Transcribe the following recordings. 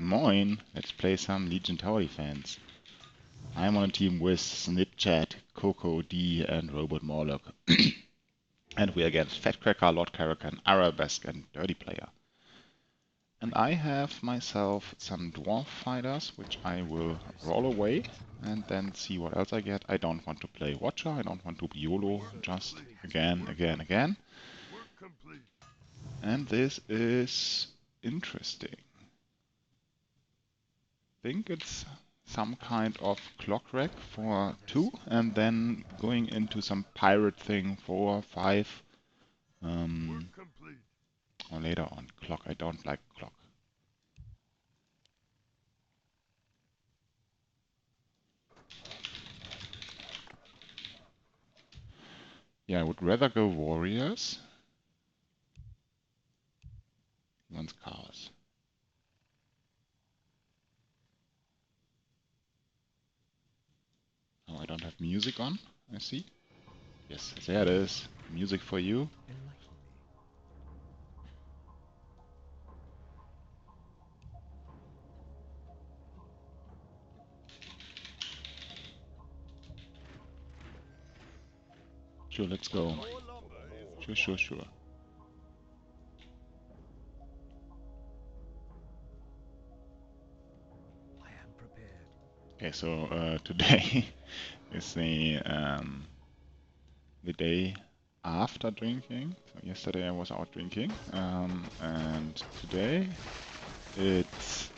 Moin, let's play some Legion Tower Defense. I'm on a team with Snipchat, Coco D, and Robot Morlock. And we're against Fatcracker, Lord Karakan, Arabesque, and Dirty Player. And I have myself some Dwarf Fighters, which I will roll away and then see what else I get. I don't want to play Watcher, I don't want to be YOLO, just again. And this is interesting. I think it's some kind of clock rack for 2 and then going into some pirate thing for 5 or later on clock. I don't like clock. Yeah, I would rather go warriors. He wants chaos. Oh, I don't have music on, I see. Yes, there it is. Music for you. Sure, let's go. Sure. Okay, so today is the day after drinking. So yesterday I was out drinking, and today it's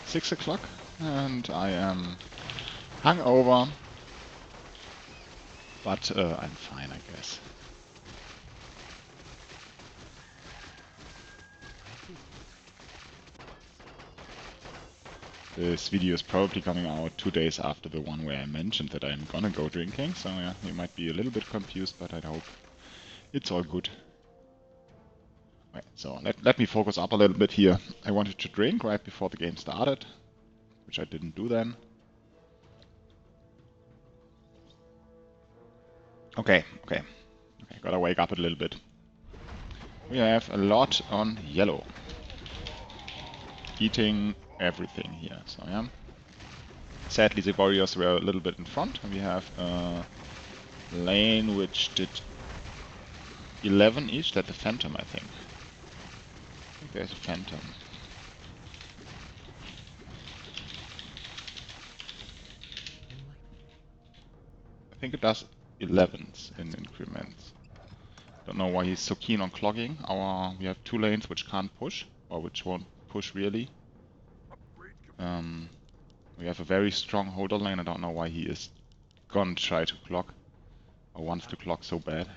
6 o'clock and I am hungover, but I'm fine, I guess. This video is probably coming out 2 days after the one where I mentioned that I'm gonna go drinking, so yeah, you might be a little bit confused, but I hope it's all good. Right, so let me focus up a little bit here. I wanted to drink right before the game started, which I didn't do then. Okay, gotta wake up a little bit. We have a lot on yellow. Eating everything here, so yeah. Sadly, the warriors were a little bit in front. We have a lane which did 11 each. That's a phantom, I think. There's a phantom. I think it does 11s in increments. Don't know why he's so keen on clogging. We have 2 lanes which can't push, or which won't push really. We have a very strong holder lane. I don't know why he is gonna try to clog, or wants to clog so bad.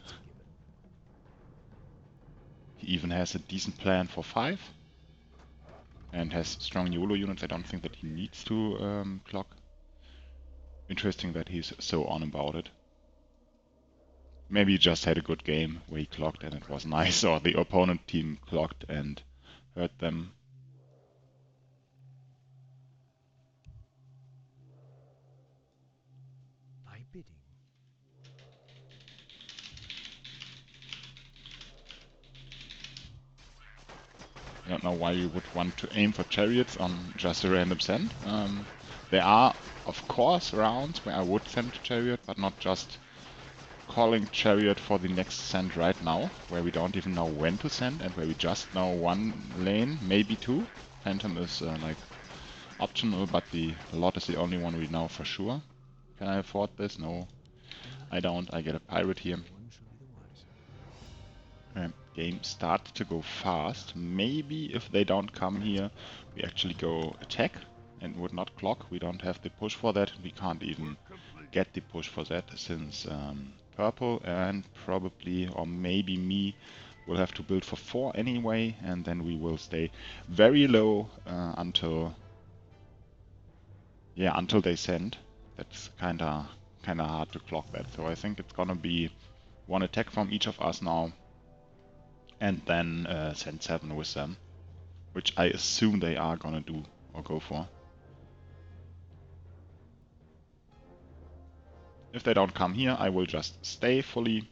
He even has a decent plan for 5. And has strong YOLO units. I don't think that he needs to clog. Interesting that he's so on about it. Maybe he just had a good game where he clocked and it was nice, or the opponent team clocked and hurt them. I don't know why you would want to aim for chariots on just a random send. There are, of course, rounds where I would send chariot, but not just calling chariot for the next send right now, where we don't even know when to send and where we just know 1 lane, maybe 2. Phantom is like optional, but the lot is the only one we know for sure. Can I afford this? No, I don't. I get a pirate here. Game starts to go fast. Maybe if they don't come here, we actually go attack and would not clock. We don't have the push for that. We can't even get the push for that since purple and probably, or maybe me, will have to build for 4 anyway, and then we will stay very low until they send. That's kinda hard to clock that. So I think it's gonna be 1 attack from each of us now, and then send 7 with them, which I assume they are gonna do or go for. If they don't come here, I will just stay fully.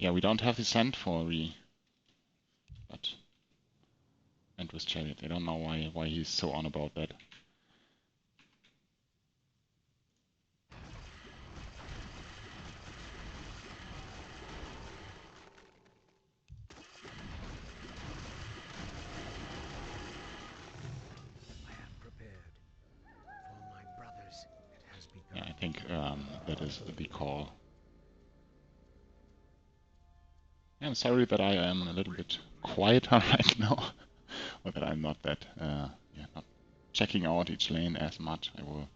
Yeah, we don't have the send for but and with chariot. I don't know why he's so on about that. Yeah, I think that is the call. Yeah, I'm sorry that I am a little bit quieter right now, or that I'm not that not checking out each lane as much. I will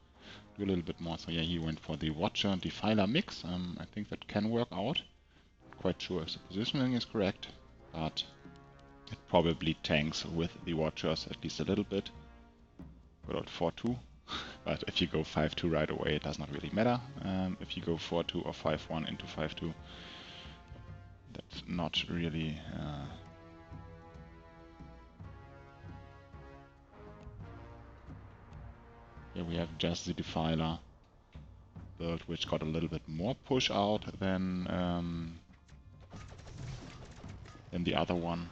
do a little bit more. So yeah, he went for the Watcher Defiler mix. I think that can work out. Quite sure if the positioning is correct, but it probably tanks with the Watchers at least a little bit. Good old 4-2. But if you go 5-2 right away, it does not really matter. If you go 4-2 or 5-1 into 5-2, that's not really... Here we have just the Defiler build, which got a little bit more push out than the other one.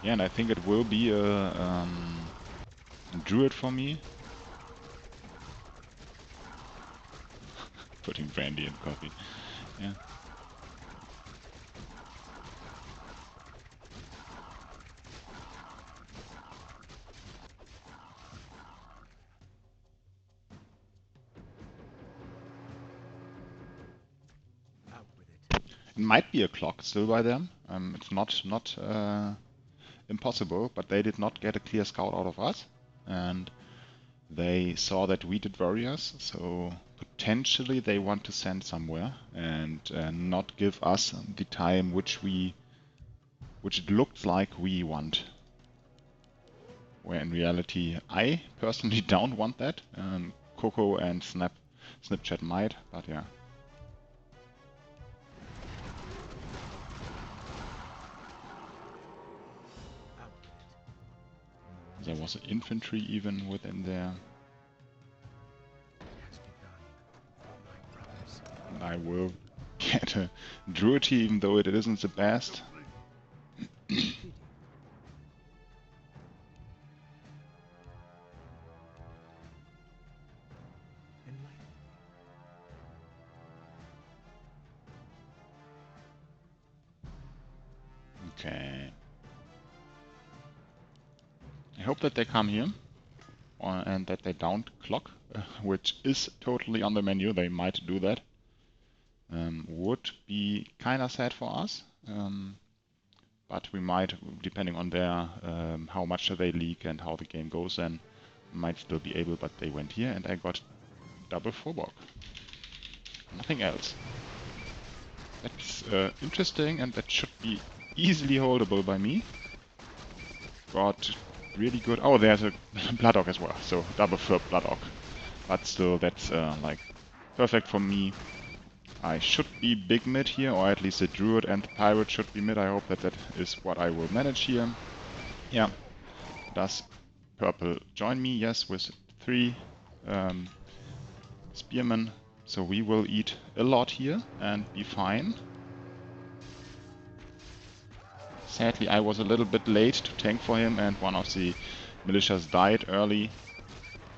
Yeah, and I think it will be a Druid for me. Putting brandy in coffee. Yeah. It might be a clock still by them. It's not impossible, but they did not get a clear scout out of us, and they saw that we did warriors, so potentially they want to send somewhere and not give us the time which it looks like we want. Where in reality, I personally don't want that. Coco and Snapchat might, but yeah. There was an infantry even within there. And I will get a druid even though it isn't the best. Okay. I hope that they come here and that they don't clock, which is totally on the menu. They might do that. Would be kind of sad for us, but we might, depending on their how much they leak and how the game goes, then might still be able. But they went here, and I got double Vorborg. Nothing else. That's interesting, and that should be easily holdable by me. Got really good. Oh, there's a Blood Orc as well, so double Fur Blood Orc. But still, that's like perfect for me. I should be big mid here, or at least the Druid and the Pirate should be mid. I hope that that is what I will manage here. Yeah. Does Purple join me? Yes, with 3 Spearmen. So we will eat a lot here and be fine. Sadly, I was a little bit late to tank for him, and one of the militias died early.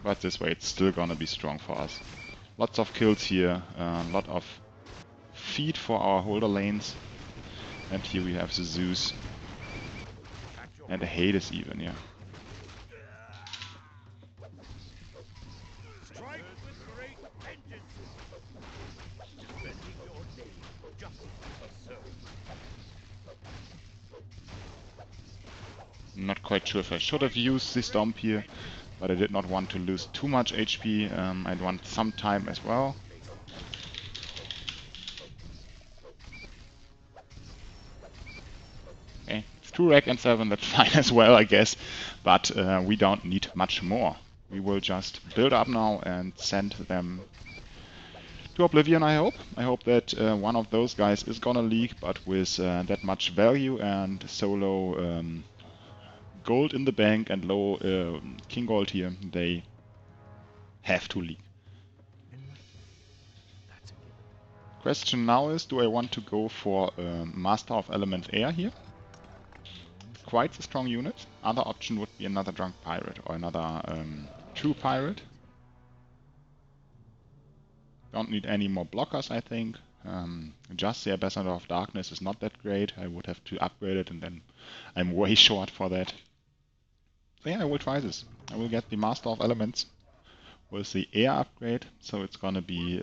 But this way, it's still gonna be strong for us. Lots of kills here, a lot of feed for our holder lanes. And here we have the Zeus. And the Hades even, yeah. Not quite sure if I should have used the Stomp here, but I did not want to lose too much HP. I'd want some time as well. Okay, it's 2 Rack and 7, that's fine as well, I guess. But we don't need much more. We will just build up now and send them to Oblivion, I hope. I hope that one of those guys is gonna leak, but with that much value and so low gold in the bank and low king gold here, they have to leak. Question now is, do I want to go for Master of Elements Air here? Quite a strong unit. Other option would be another Drunk Pirate or another True Pirate. Don't need any more blockers, I think. Just the Ambassador of Darkness is not that great. I would have to upgrade it, and then I'm way short for that. So yeah, I will try this. I will get the Master of Elements with the air upgrade, so it's gonna be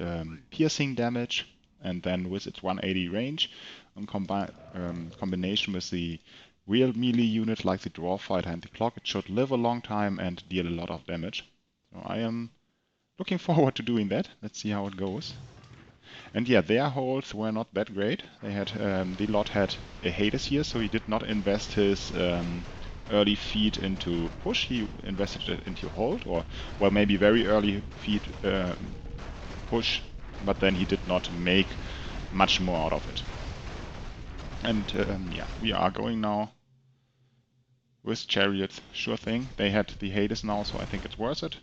piercing damage, and then with its 180 range, in combination with the real melee unit like the Dwarf Fighter and the Clock, it should live a long time and deal a lot of damage. So I am looking forward to doing that. Let's see how it goes. And yeah, their holds were not that great. They had the lot had a Hades here, so he did not invest his early feed into push. He invested it into hold, or well, maybe very early feed push, but then he did not make much more out of it. And yeah, we are going now with chariots. Sure thing. They had the Hades now, so I think it's worth it.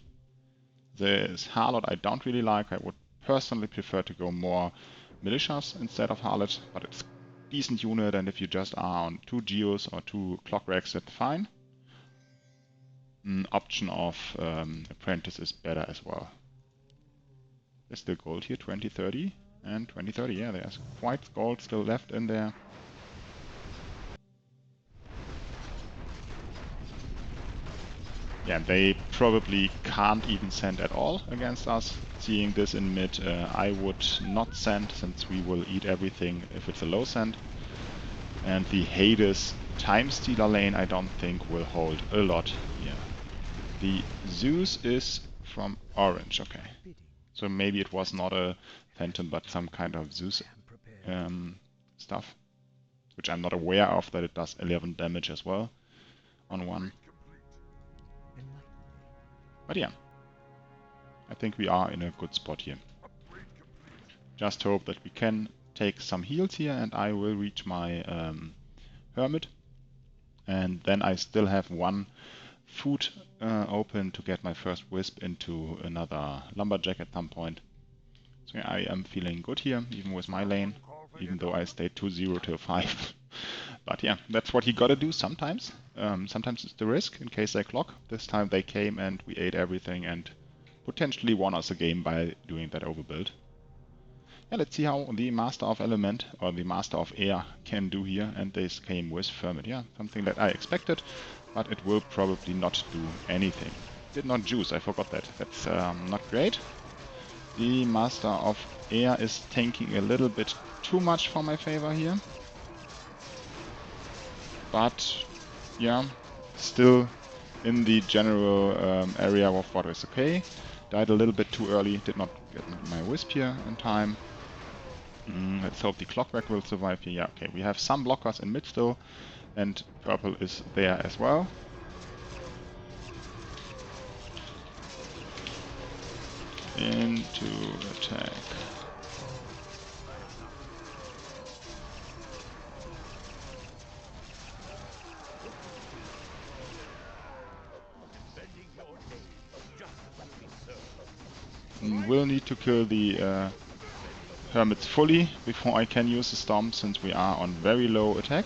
This Harlot I don't really like. I would personally prefer to go more militias instead of Harlot, but it's a decent unit, and if you just are on 2 Geos or 2 Clock Racks, that's fine. An option of Apprentice is better as well. There's still gold here, 2030 and 2030. Yeah, there's quite gold still left in there. Yeah, they probably can't even send at all against us. Seeing this in mid, I would not send, since we will eat everything if it's a low send. And the Hades Time Stealer lane I don't think will hold a lot here. The Zeus is from orange, okay. So maybe it was not a Phantom but some kind of Zeus stuff, which I'm not aware of, that it does 11 damage as well on one. But yeah, I think we are in a good spot here. Just hope that we can take some heals here, and I will reach my Hermit. And then I still have one food open to get my first Wisp into another Lumberjack at some point. So yeah, I am feeling good here, even with my lane, even though I stayed 2-0 till 5. But yeah, that's what you gotta do sometimes. Sometimes it's the risk in case they clock. This time they came and we ate everything and potentially won us a game by doing that overbuild. Yeah, let's see how the Master of Element or the Master of Air can do here. And this came with Ferment. Yeah, something that I expected, but it will probably not do anything. Did not juice, I forgot that. That's not great. The Master of Air is tanking a little bit too much for my favor here. But yeah, still in the general area of what is okay. Died a little bit too early, did not get my Wisp here in time. Let's hope the Clockwork will survive here. Yeah, okay, we have some blockers in mid still, and purple is there as well. Into attack. We'll need to kill the Hermits fully before I can use the Stomp, since we are on very low attack.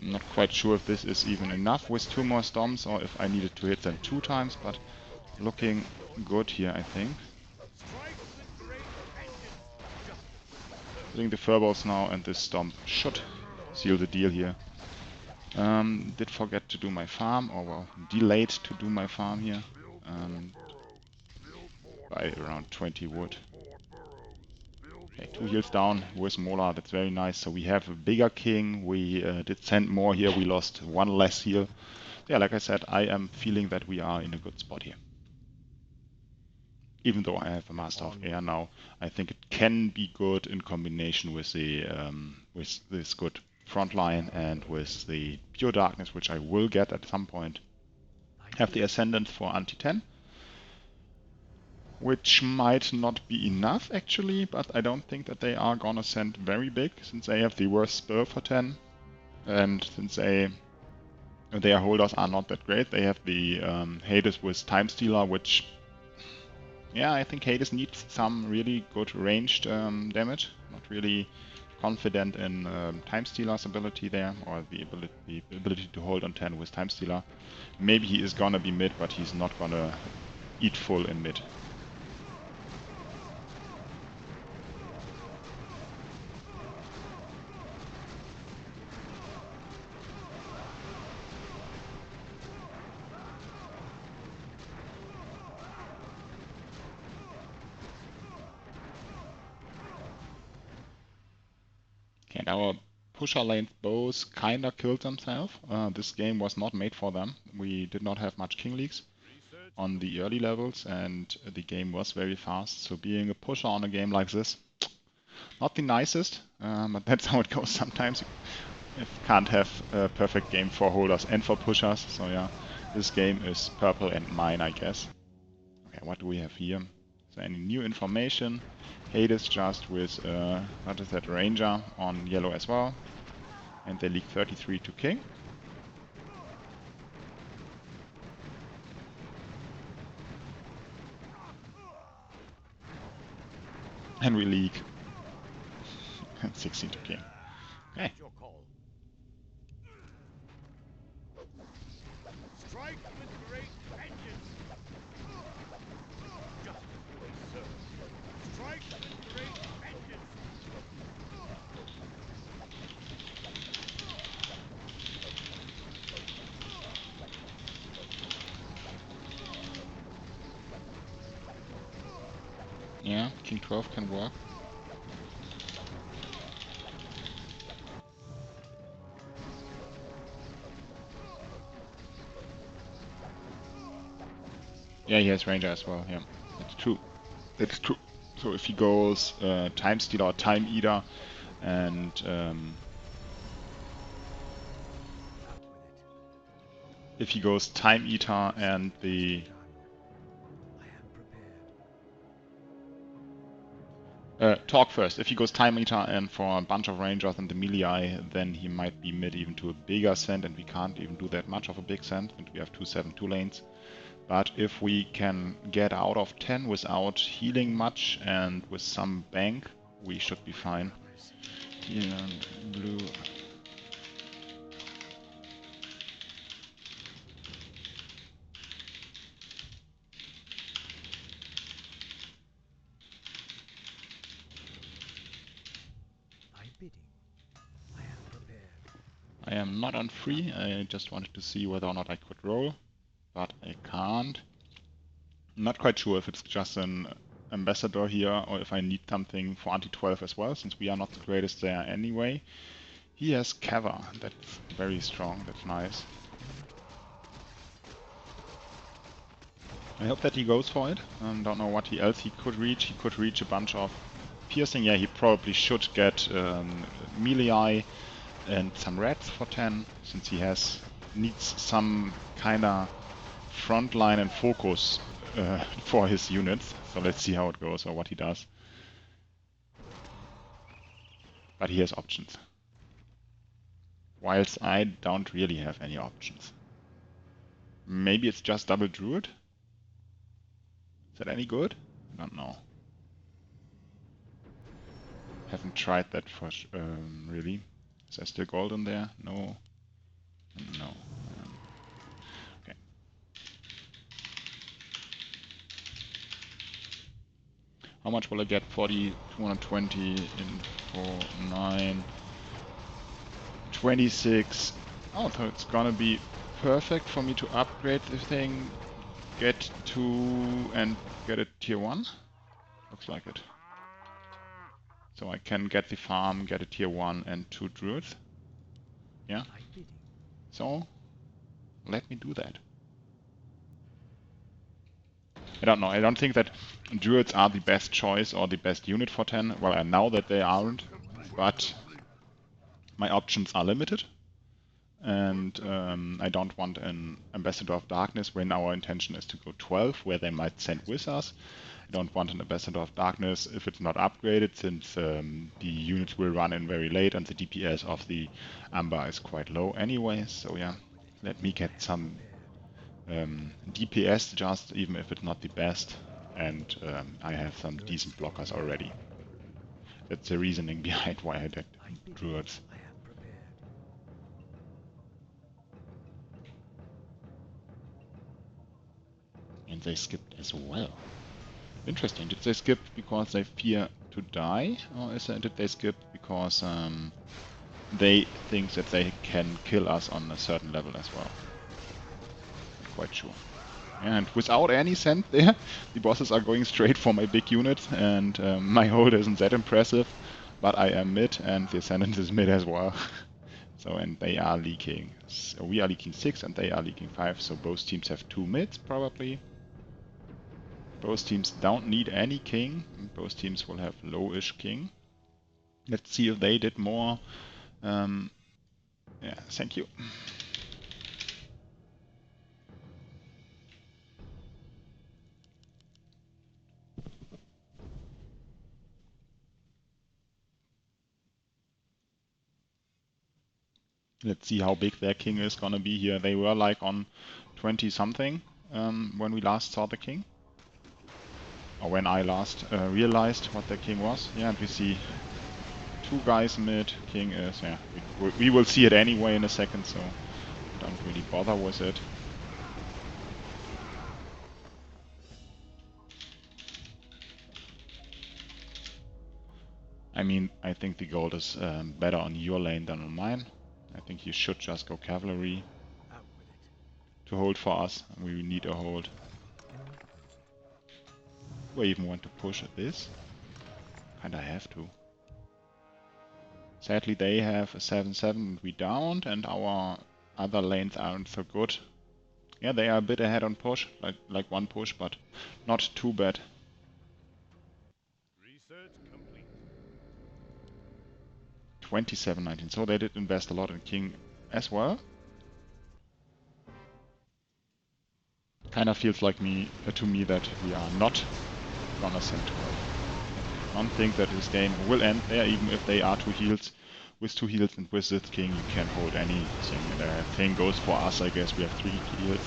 I'm not quite sure if this is even enough with 2 more Stomps, or if I needed to hit them 2 times, but looking good here, I think. Hitting the Furballs now, and this Stomp should seal the deal here. Did forget to do my farm, or well, delayed to do my farm here. By around 20 wood. Okay, 2 heals down with Mola, that's very nice. So we have a bigger king, we did send more here, we lost 1 less heal. Yeah, like I said, I am feeling that we are in a good spot here. Even though I have a Master of Air now, I think it can be good in combination with the with this good front line and with the Pure Darkness, which I will get at some point. Have the Ascendant for anti-10. which might not be enough actually, but I don't think that they are gonna send very big, since they have the worst spell for 10, and since their holders are not that great. They have the Hades with Time Stealer, which, yeah, I think Hades needs some really good ranged damage. Not really confident in Time Stealer's ability there, or the ability to hold on 10 with Time Stealer. Maybe he is gonna be mid, but he's not gonna eat full in mid. Okay, and our pusher lanes both kinda killed themselves. This game was not made for them. We did not have much king leagues on the early levels, and the game was very fast. So being a pusher on a game like this, not the nicest, but that's how it goes sometimes. You can't have a perfect game for holders and for pushers. So yeah, this game is purple and mine, I guess. Okay, what do we have here? So any new information? Hades just with, what is that, Ranger on yellow as well. And they leak 33 to king. And we leak 16 to king. Okay. Strike with great vengeance. Justice will serve. Strike with great vengeance. Yeah, king 12 can work. Yeah, he has Ranger as well, yeah. That's true. That's true. So if he goes Time Stealer or Time Eater, and if he goes Time Eater and the talk first. If he goes Time Eater and for a bunch of Rangers and the melee, then he might be mid even to a bigger send, and we can't even do that much of a big send, and we have 2/7 lanes. But if we can get out of 10 without healing much and with some bank, we should be fine. Here and blue. I am not on free. I just wanted to see whether or not I could roll, but I can't. I'm not quite sure if it's just an ambassador here or if I need something for anti-12 as well, since we are not the greatest there anyway. He has cover. That's very strong. That's nice. I hope that he goes for it. Don't know what else he could reach. He could reach a bunch of piercing. Yeah, he probably should get melee and some reds for 10, since he needs some kinda frontline and focus for his units. So let's see how it goes or what he does. But he has options. Whilst I don't really have any options. Maybe it's just double druid? Is that any good? I don't know. Haven't tried that for really. Is there still gold in there? No. No. Okay. How much will I get? 40, 220 in 4, 9, 26. Oh, so it's gonna be perfect for me to upgrade the thing, get 2 and get it tier 1. Looks like it. So I can get the farm, get a tier 1 and 2 druids. Yeah. So let me do that. I don't know. I don't think that druids are the best choice or the best unit for 10. Well, I know that they aren't, but my options are limited. and I don't want an Ambassador of Darkness when our intention is to go 12, where they might send with us. I don't want an Ambassador of Darkness if it's not upgraded, since the units will run in very late and the DPS of the Amber is quite low anyway. So yeah, let me get some DPS just, even if it's not the best, and I have some decent blockers already. That's the reasoning behind why I did Druids. And they skipped as well. Interesting. Did they skip because they fear to die, or did they skip because they think that they can kill us on a certain level as well? Not quite sure. And without any send there, the bosses are going straight for my big unit, and my hold isn't that impressive, but I am mid, and the Ascendant is mid as well. So, and they are leaking. So we are leaking 6, and they are leaking 5, so both teams have 2 mids, probably. Both teams don't need any king. Both teams will have low-ish king. Let's see if they did more. Yeah, thank you. Let's see how big their king is gonna be here. They were like on 20 something when we last saw the king. Or when I last realized what their king was. Yeah, and we see 2 guys mid. King is, yeah, we will see it anyway in a second, so don't really bother with it. I mean, I think the gold is better on your lane than on mine. I think you should just go cavalry to hold for us. We need a hold. Do I even want to push at this? Kinda have to. Sadly, they have a 7-7 and we don't, and our other lanes aren't so good. Yeah, they are a bit ahead on push, like 1 push, but not too bad. Research complete. 27-19, so they did invest a lot in king as well. Kinda feels like to me that we are not gonna send 12. I don't think that this game will end there, even if they are 2 heals. With 2 heals and with this king, you can hold anything. The thing goes for us, I guess we have 3 heals.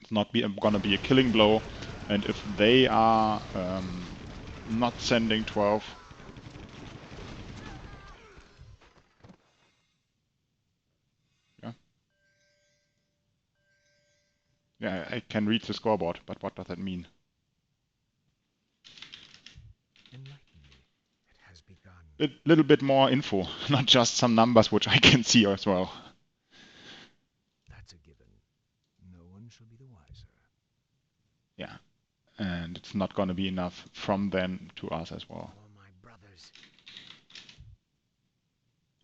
It's not gonna be a killing blow, and if they are not sending 12, yeah, I can read the scoreboard, but what does that mean? A little bit more info, not just some numbers which I can see as well. That's a given. No one shall be the wiser. Yeah, and it's not gonna be enough from them to us as well. All my brothers.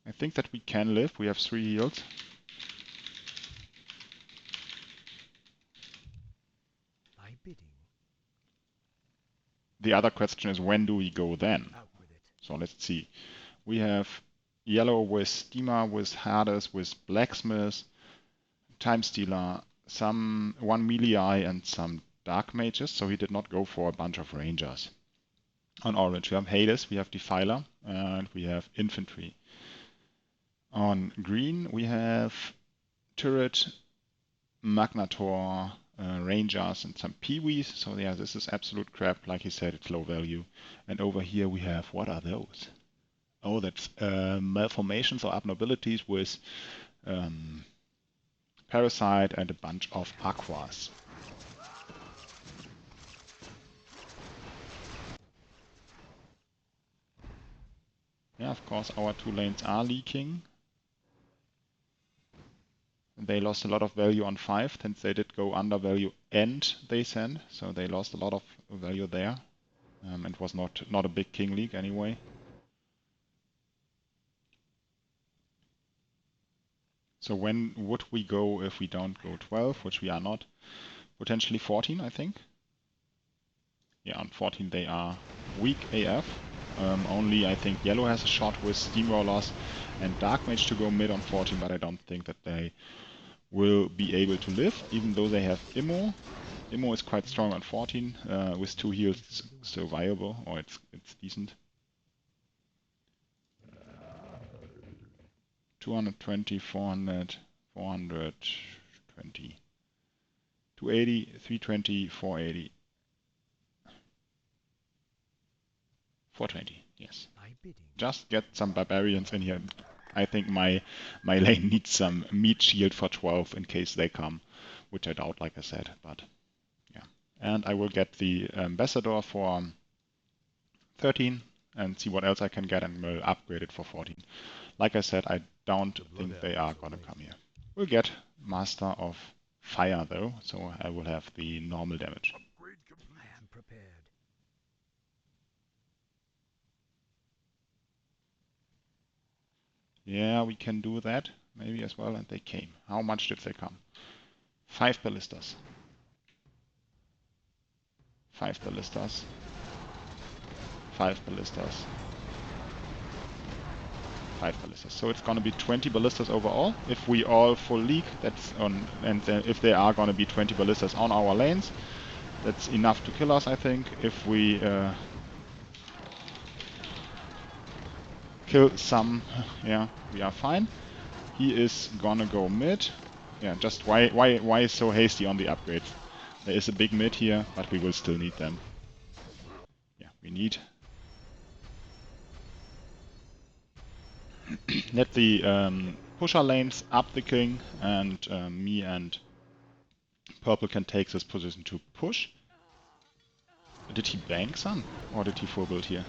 I think that we can live. We have 3 heals. By bidding. The other question is, when do we go then? Out with it. So let's see. We have yellow with Steamer, with Hades, with Blacksmith, Time Stealer, some 1 melee and some Dark Mages, so he did not go for a bunch of Rangers. On orange we have Hades, we have Defiler, and we have Infantry. On green we have Turret, Magnator, Rangers, and some Peewees. So yeah, this is absolute crap. Like he said, it's low value. And over here we have, what are those? Oh, that's malformations or abnormalities with Parasite and a bunch of Aquas. Yeah, of course, our 2 lanes are leaking. They lost a lot of value on 5, since they did go under value and they send, so they lost a lot of value there. It was not a big king league anyway. So when would we go if we don't go 12, which we are not? Potentially 14, I think. Yeah, on 14 they are weak AF. Only I think yellow has a shot with Steamrollers and Dark Mage to go mid on 14, but I don't think that they will be able to live, even though they have Immo. Immo is quite strong on 14, with 2 heals it's still viable, or it's decent. 220, 400, 420, 280, 320, 480. 420, yes. Just get some barbarians in here. I think my lane needs some meat shield for 12 in case they come, which I doubt, like I said, but yeah. And I will get the ambassador for 13 and see what else I can get, and will upgrade it for 14. Like I said, I don't think they are gonna come here. We'll get Master of Fire though, so I will have the normal damage. I am prepared. Yeah, we can do that maybe as well, and they came. How much did they come? 5 ballistas. 5 ballistas. 5 ballistas. 5 ballistas. So it's gonna be 20 ballistas overall. If we all full league, that's on, and if there are gonna be 20 ballistas on our lanes, that's enough to kill us, I think. If we kill some, yeah, we are fine. He is gonna go mid. Yeah, just why so hasty on the upgrades? There is a big mid here, but we will still need them. Yeah, we need. Let the pusher lanes up the king, and me and purple can take this position to push. Did he bank some? Or did he full build here?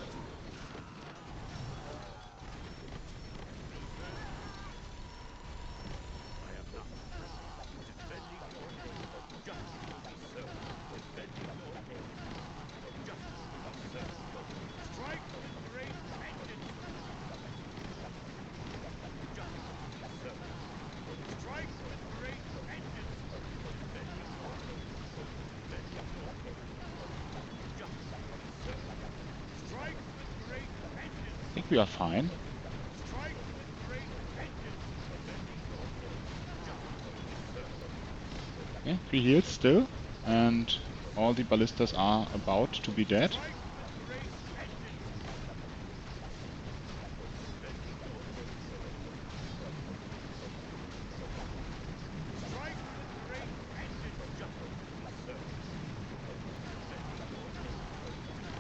I think we are fine. Yeah, 3 heals still, and all the ballistas are about to be dead.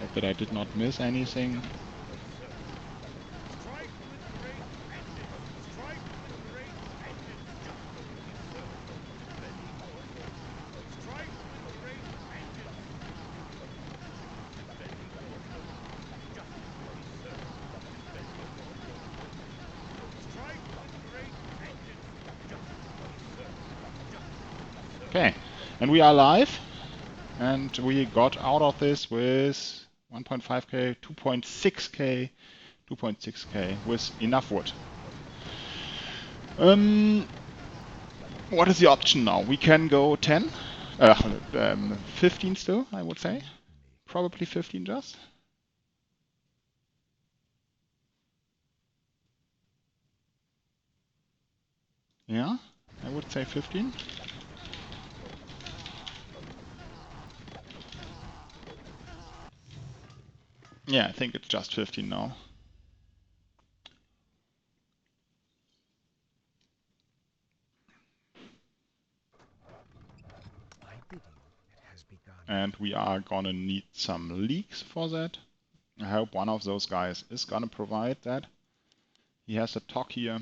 Hope that I did not miss anything. Okay, and we are live, and we got out of this with 1.5k, 2.6k, 2.6k with enough wood. What is the option now? We can go 10, 15 still, I would say. Probably 15 just. Yeah, I would say 15. Yeah, I think it's just 15 now. And we are gonna need some leaks for that. I hope one of those guys is gonna provide that. He has a talk here,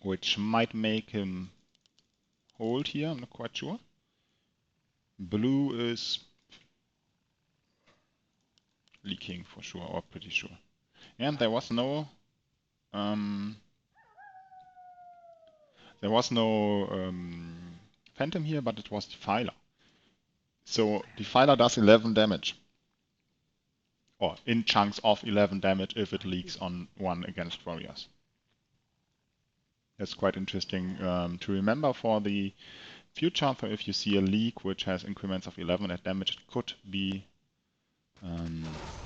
which might make him hold here, I'm not quite sure. Blue is leaking for sure, or pretty sure. And there was no Phantom here, but it was Defiler. So Defiler does 11 damage. Or in chunks of 11 damage if it leaks on one against warriors. It's quite interesting to remember for the future. So if you see a league which has increments of 11 at damage, it could be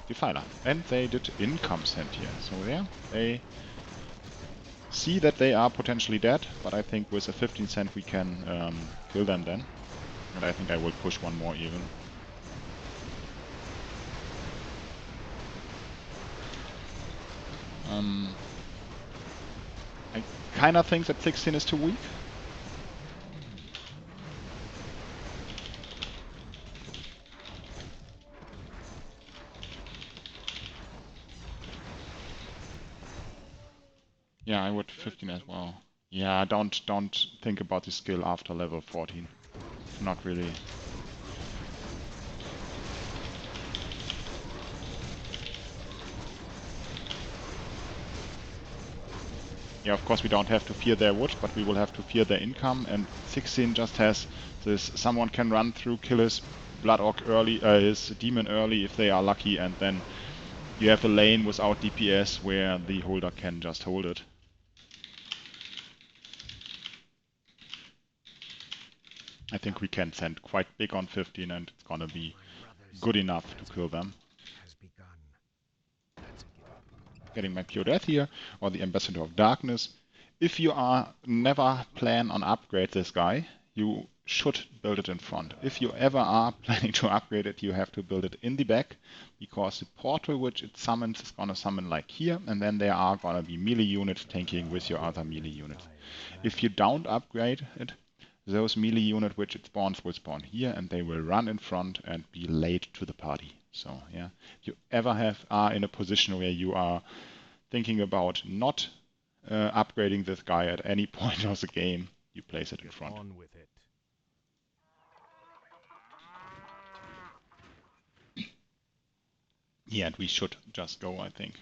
Defiler. And they did income send here. So yeah, they see that they are potentially dead, but I think with a 15 cent we can kill them then. And I think I will push one more even. I kinda think that 16 is too weak. Yeah, I would 15 as well. Yeah, don't think about the skill after level 14. Not really. Yeah, of course we don't have to fear their wood, but we will have to fear their income. And 16 just has this: someone can run through, kill his blood orc early, his demon early if they are lucky, and then you have a lane without DPS where the holder can just hold it. I think we can send quite big on 15 and it's gonna be good enough to kill them. Getting my Pure Death here, or the Ambassador of Darkness. If you are never plan on upgrade this guy, you should build it in front. If you ever are planning to upgrade it, you have to build it in the back, because the portal which it summons is gonna summon like here, and then there are gonna be melee units tanking with your other melee units. If you don't upgrade it, those melee unit which it spawns will spawn here, and they will run in front and be late to the party. So yeah, if you ever are in a position where you are thinking about not upgrading this guy at any point of the game, you place it in front. Yeah, and we should just go, I think.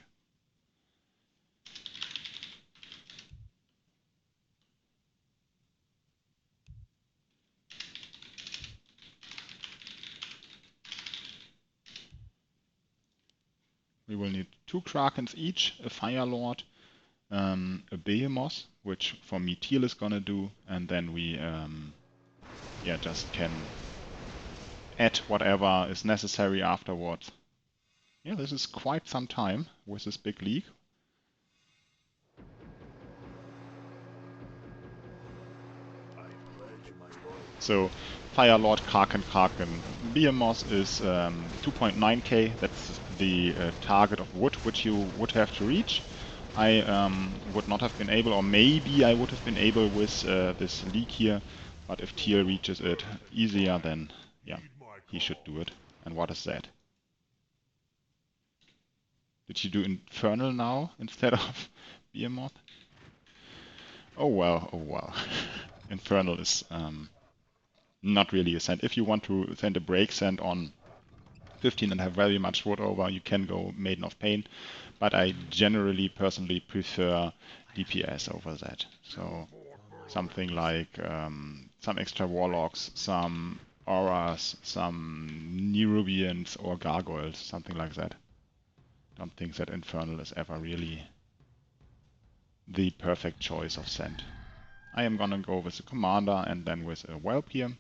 We will need 2 Krakens each, a Fire Lord, a Behemoth, which for me Teal is gonna do, and then we yeah, just can add whatever is necessary afterwards. Yeah, this is quite some time with this big league. So Fire Lord, Kraken, Behemoth is 2.9k. That's the target of wood which you would have to reach. I would not have been able, or maybe I would have been able with this league here, but if Teal reaches it easier, then yeah, he should do it. And what is that? Did he do Infernal now instead of Behemoth? Oh well, oh well. Infernal is not really a send. If you want to send a break send on 15 and have very much wood over, you can go Maiden of Pain, but I generally personally prefer DPS over that. So something like some extra Warlocks, some Auras, some Nerubians or Gargoyles, something like that. Don't think that Infernal is ever really the perfect choice of send. I am gonna go with the Commander and then with a Whelp here.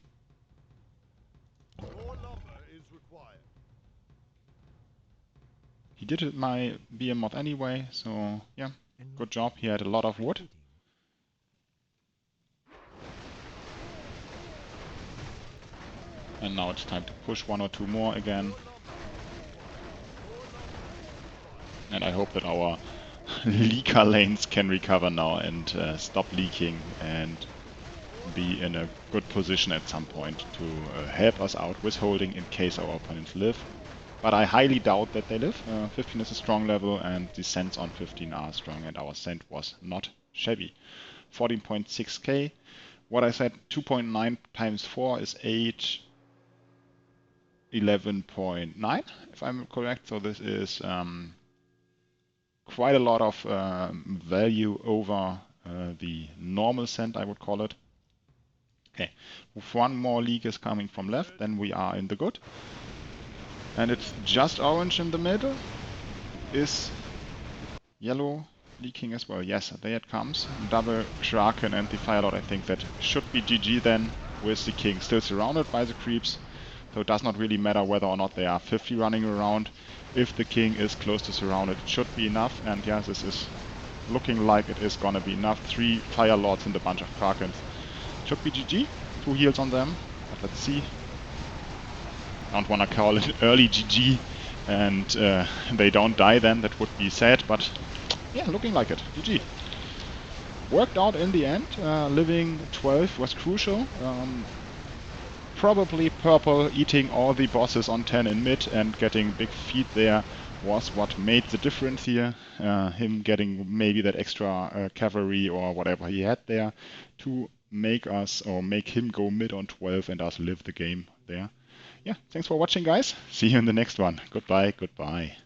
He did it my Behemoth anyway, so yeah, good job. He had a lot of wood. And now it's time to push 1 or 2 more again. And I hope that our leaker lanes can recover now and stop leaking and be in a good position at some point to help us out with holding in case our opponents live. But I highly doubt that they live. 15 is a strong level and the cents on 15 are strong, and our cent was not shabby. 14.6k. What I said, 2.9 times 4 is 8. 11.9, if I'm correct. So this is quite a lot of value over the normal cent, I would call it. Okay, if one more league is coming from left, then we are in the good. And it's just orange in the middle. Is yellow leaking as well. Yes, there it comes. Double Kraken and the Firelord. I think that should be GG then, with the king still surrounded by the creeps. So it does not really matter whether or not there are 50 running around. If the king is close to surrounded, it should be enough. And yeah, this is looking like it is gonna be enough. 3 Firelords and a bunch of Krakens. Should be GG. 2 heals on them. But let's see. I don't want to call it early GG and they don't die then. That would be sad, but yeah, looking like it. GG. Worked out in the end. Living 12 was crucial. Probably purple eating all the bosses on 10 in mid and getting big feed there was what made the difference here. Him getting maybe that extra cavalry or whatever he had there to make us or make him go mid on 12 and us live the game there. Yeah, thanks for watching, guys. See you in the next one. Goodbye, goodbye.